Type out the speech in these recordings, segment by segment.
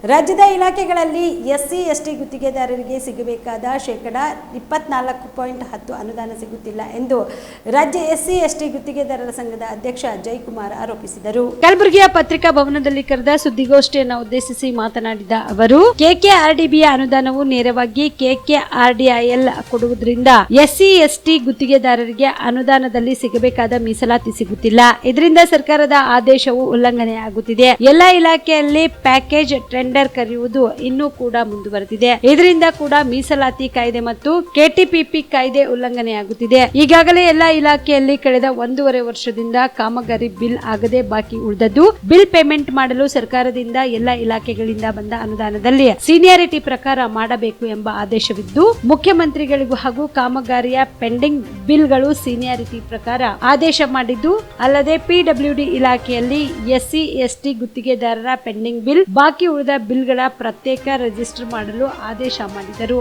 ರಾಜ್ಯದ ಇಲಾಖೆಗಳಲ್ಲಿ SC/ST ಗುತ್ತಿಗೆದಾರರಿಗೆ ಸಿಗಬೇಕಾದ (24.10% ಅನುದಾನ ಸಿಗುತ್ತಿಲ್ಲ ಎಂದು ರಾಜ್ಯ SC/ST ಗುತ್ತಿಗೆದಾರರ ಸಂಘದ ಅಧ್ಯಕ್ಷ ಜಯಕುಮಾರ್ ಆರೋಪಿಸಿದರು. ಕಲಬುರಗಿಯ ಪತ್ರಿಕಾ ಭವನದಲ್ಲಿ ಕರೆದ ಸುದ್ದಿಗೋಷ್ಠಿಯನ್ನು ಉದ್ದೇಶಿಸಿ ಮಾತನಾಡಿದ ಅವರು, KKRDBಯ ಅನುದಾನವು ನೇರವಾಗಿ KKRDIL ಕೊಡುವುದರಿಂದ SC/ST ಗುತ್ತಿಗೆದಾರರಿಗೆ ಅನುದಾನದಲ್ಲಿ ಸಿಗಬೇಕಾದ ಮೀಸಲಾತಿ ಸಿಗುತ್ತಿಲ್ಲ. ಇದರಿಂದ ಸರ್ಕಾರದ ಆದೇಶವು ಉಲ್ಲಂಘನೆಯಾಗುತ್ತಿದೆ. ಎಲ್ಲ ಇಲಾಖೆಯಲ್ಲಿ ಪ್ಯಾಕೇಜ್ ಟೆಂಡರ್ ಕರೆಯುವುದು ಇನ್ನೂ ಕೂಡ ಮುಂದುವರೆದಿದೆ. ಇದರಿಂದ ಕೂಡ ಮೀಸಲಾತಿ ಕಾಯ್ದೆ ಮತ್ತು KTPP ಕಾಯ್ದೆ ಉಲ್ಲಂಘನೆಯಾಗುತ್ತಿದೆ. ಈಗಾಗಲೇ ಎಲ್ಲ ಇಲಾಖೆಯಲ್ಲಿ ಕಳೆದ 1.5 ವರ್ಷದಿಂದ ಕಾಮಗಾರಿ ಬಿಲ್ ಆಗದೆ ಬಾಕಿ ಉಳಿದದ್ದು. ಬಿಲ್ ಪೇಮೆಂಟ್ ಮಾಡಲು ಸರ್ಕಾರದಿಂದ ಎಲ್ಲ ಇಲಾಖೆಗಳಿಂದ ಬಂದ ಅನುದಾನದಲ್ಲಿ ಸೀನಿಯಾರಿಟಿ ಪ್ರಕಾರ ಮಾಡಬೇಕು ಎಂಬ ಆದೇಶವಿದ್ದು, ಮುಖ್ಯಮಂತ್ರಿಗಳಿಗೂ ಹಾಗೂ ಕಾಮಗಾರಿಯ ಪೆಂಡಿಂಗ್ ಬಿಲ್ಗಳು ಸೀನಿಯಾರಿಟಿ ಪ್ರಕಾರ ಆದೇಶ ಮಾಡಿದ್ದು, ಅಲ್ಲದೆ PWD ಇಲಾಖೆಯಲ್ಲಿ SC/ST ಗುತ್ತಿಗೆದಾರರ ಪೆಂಡಿಂಗ್ ಬಿಲ್, ಬಾಕಿ ಉಳಿದ ಬಿಲ್ಗಳ ಪ್ರತ್ಯೇಕ ರಿಜಿಸ್ಟರ್ ಮಾಡಲು ಆದೇಶ ಮಾಡಿದರು.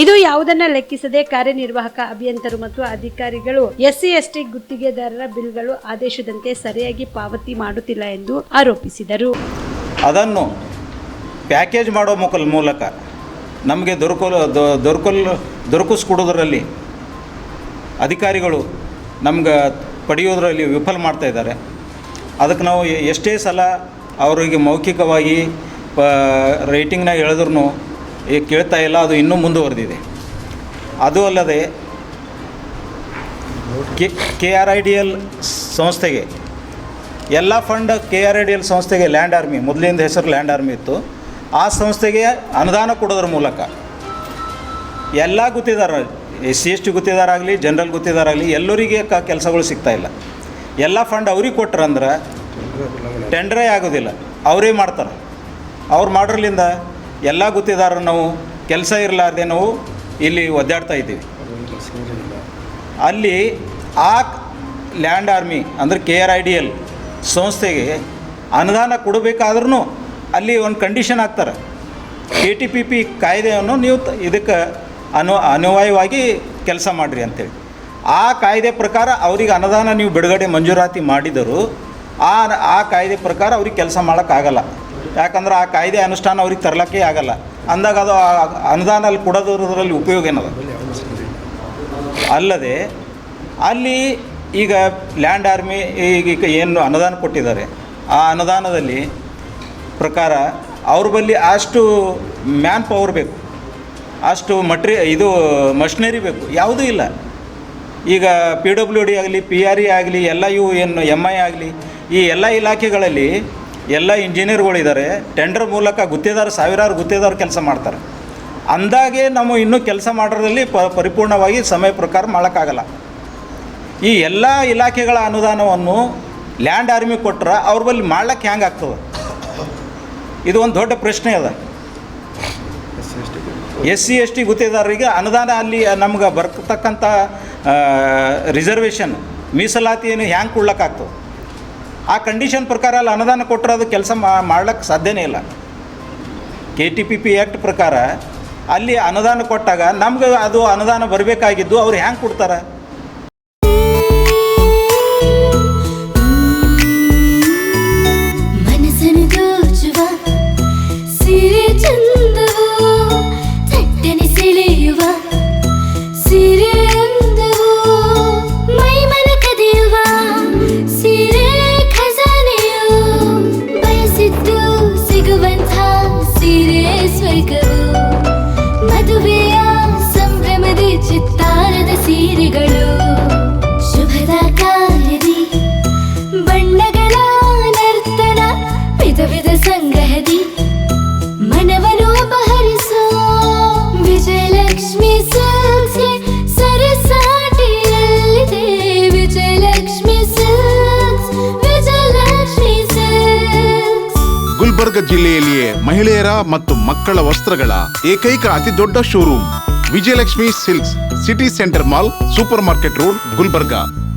ಇದು ಯಾವುದನ್ನ ಲೆಕ್ಕಿಸದೆ ಕಾರ್ಯನಿರ್ವಾಹಕ ಅಭಿಯಂತರು ಮತ್ತು ಅಧಿಕಾರಿಗಳು SC/ST ಗುತ್ತಿಗೆದಾರರ ಬಿಲ್ಗಳು ಆದೇಶದಂತೆ ಸರಿಯಾಗಿ ಪಾವತಿ ಮಾಡುತ್ತಿಲ್ಲ ಎಂದು ಆರೋಪಿಸಿದರು. ಅದನ್ನು ಪ್ಯಾಕೇಜ್ ಮಾಡೋ ಮೂಲಕ ನಮಗೆ ದೊರಕಿಸ್ಕೊಡೋದ್ರಲ್ಲಿ ಅಧಿಕಾರಿಗಳು ನಮ್ಗೆ ಪಡೆಯೋದ್ರಲ್ಲಿ ವಿಫಲ ಮಾಡ್ತಾ ಇದ್ದಾರೆ. ಅದಕ್ಕೆ ನಾವು ಎಷ್ಟೇ ಸಲ ಅವರಿಗೆ ಮೌಖಿಕವಾಗಿ ರೈಟಿಂಗ್ನಾಗ ಹೇಳಿದ್ರೂ ಕೇಳ್ತಾ ಇಲ್ಲ. ಅದು ಇನ್ನೂ ಮುಂದುವರೆದಿದೆ. ಅದು ಅಲ್ಲದೆ KRIDL ಸಂಸ್ಥೆಗೆ ಎಲ್ಲ ಫಂಡ್ KRIDL ಸಂಸ್ಥೆಗೆ ಲ್ಯಾಂಡ್ ಆರ್ಮಿ, ಮೊದಲಿಂದ ಹೆಸರು ಲ್ಯಾಂಡ್ ಆರ್ಮಿ ಇತ್ತು, ಆ ಸಂಸ್ಥೆಗೆ ಅನುದಾನ ಕೊಡೋದ್ರ ಮೂಲಕ ಎಲ್ಲ ಗುತ್ತಿದಾರ, SC/ST ಗುತ್ತಿದಾರ ಆಗಲಿ, ಜನರಲ್ ಗುತ್ತಿದಾರ ಆಗಲಿ, ಎಲ್ಲರಿಗೆ ಕೆಲಸಗಳು ಸಿಗ್ತಾಯಿಲ್ಲ. ಎಲ್ಲ ಫಂಡ್ ಅವ್ರಿಗೆ ಕೊಟ್ರಂದ್ರೆ ಟೆಂಡರೇ ಆಗೋದಿಲ್ಲ, ಅವರೇ ಮಾಡ್ತಾರೆ. ಅವ್ರು ಮಾಡೋದ್ರಿಂದ ಎಲ್ಲ ಗುತ್ತಿದಾರರು ನಾವು ಕೆಲಸ ಇರಲಾರ್ದೆ ನಾವು ಇಲ್ಲಿ ಒದ್ದಾಡ್ತಾ ಇದ್ದೀವಿ. ಅಲ್ಲಿ ಆ ಲ್ಯಾಂಡ್ ಆರ್ಮಿ ಅಂದರೆ KRIDL ಸಂಸ್ಥೆಗೆ ಅನುದಾನ ಕೊಡಬೇಕಾದ್ರೂ ಅಲ್ಲಿ ಒಂದು ಕಂಡೀಷನ್ ಹಾಕ್ತಾರೆ, KTPP ಕಾಯ್ದೆಯನ್ನು ನೀವು ಇದಕ್ಕೆ ಅನ್ವಯವಾಗಿ ಕೆಲಸ ಮಾಡಿರಿ ಅಂತೇಳಿ. ಆ ಕಾಯ್ದೆ ಪ್ರಕಾರ ಅವ್ರಿಗೆ ಅನುದಾನ ನೀವು ಬಿಡುಗಡೆ ಮಂಜೂರಾತಿ ಮಾಡಿದರೂ ಆ ಕಾಯ್ದೆ ಪ್ರಕಾರ ಅವ್ರಿಗೆ ಕೆಲಸ ಮಾಡೋಕ್ಕಾಗಲ್ಲ. ಯಾಕಂದ್ರೆ ಆ ಕಾಯ್ದೆ ಅನುಷ್ಠಾನ ಅವ್ರಿಗೆ ತರಲಿಕ್ಕೆ ಆಗಲ್ಲ. ಅಂದಾಗ ಅದು ಅನುದಾನ ಅಲ್ಲಿ ಕೊಡೋದ್ರಲ್ಲಿ ಉಪಯೋಗ ಏನದ. ಅಲ್ಲದೆ ಅಲ್ಲಿ ಈಗ ಲ್ಯಾಂಡ್ ಆರ್ಮಿ ಈಗ ಏನು ಅನುದಾನ ಕೊಟ್ಟಿದ್ದಾರೆ, ಆ ಅನುದಾನದಲ್ಲಿ ಪ್ರಕಾರ ಅವ್ರ ಬಳಿ ಅಷ್ಟು ಮ್ಯಾನ್ ಪವರ್ ಬೇಕು, ಅಷ್ಟು ಮಷಿನರಿ ಬೇಕು, ಯಾವುದೂ ಇಲ್ಲ. ಈಗ PWD ಆಗಲಿ, PRE ಆಗಲಿ, ಎಲ್ಲ ಇವು ಏನು MI ಆಗಲಿ, ಈ ಎಲ್ಲ ಇಲಾಖೆಗಳಲ್ಲಿ ಎಲ್ಲ ಇಂಜಿನಿಯರ್ಗಳಿದ್ದಾರೆ. ಟೆಂಡರ್ ಮೂಲಕ ಸಾವಿರಾರು ಗುತ್ತಿಗೆದಾರರು ಕೆಲಸ ಮಾಡ್ತಾರೆ. ಅಂದಾಗೆ ನಾವು ಇನ್ನೂ ಕೆಲಸ ಮಾಡೋದ್ರಲ್ಲಿ ಪರಿಪೂರ್ಣವಾಗಿ ಸಮಯ ಪ್ರಕಾರ ಮಾಡೋಕ್ಕಾಗಲ್ಲ. ಈ ಎಲ್ಲ ಇಲಾಖೆಗಳ ಅನುದಾನವನ್ನು ಲ್ಯಾಂಡ್ ಆರ್ಮಿ ಕೊಟ್ಟರೆ ಅವ್ರ ಬಳಿ ಮಾಡ್ಲಿಕ್ಕೆ ಹೆಂಗೆ ಆಗ್ತದೆ? ಇದು ಒಂದು ದೊಡ್ಡ ಪ್ರಶ್ನೆ ಅದ. SC/ST ಗುತ್ತಿಗೆದಾರರಿಗೆ ಅನುದಾನ ಅಲ್ಲಿ ನಮ್ಗೆ ಬರ್ತಕ್ಕಂಥ ರಿಸರ್ವೇಷನ್ ಮೀಸಲಾತಿಯನ್ನು ಹ್ಯಾಂಗೆ ಕೊಡ್ಲಿಕ್ಕಾಗ್ತದೆ? ಆ ಕಂಡೀಷನ್ ಪ್ರಕಾರ ಅಲ್ಲಿ ಅನುದಾನ ಕೊಟ್ಟರೆ ಅದು ಕೆಲಸ ಮಾಡ್ಲಿಕ್ಕೆ ಸಾಧ್ಯನೇ ಇಲ್ಲ. KTPP ಆ್ಯಕ್ಟ್ ಪ್ರಕಾರ ಅಲ್ಲಿ ಅನುದಾನ ಕೊಟ್ಟಾಗ ನಮ್ಗೆ ಅದು ಅನುದಾನ ಬರಬೇಕಾಗಿದ್ದು ಅವ್ರು ಹ್ಯಾಂಗೆ ಕೊಡ್ತಾರೆ? ಗುಲ್ಬರ್ಗ ಜಿಲ್ಲೆಯಲ್ಲಿಯೇ ಮಹಿಳೆಯರ ಮತ್ತು ಮಕ್ಕಳ ವಸ್ತ್ರಗಳ ಏಕೈಕ ಅತಿ ದೊಡ್ಡ showroom Vijayalakshmi silks, city centre mall, super market road, Gulbarga.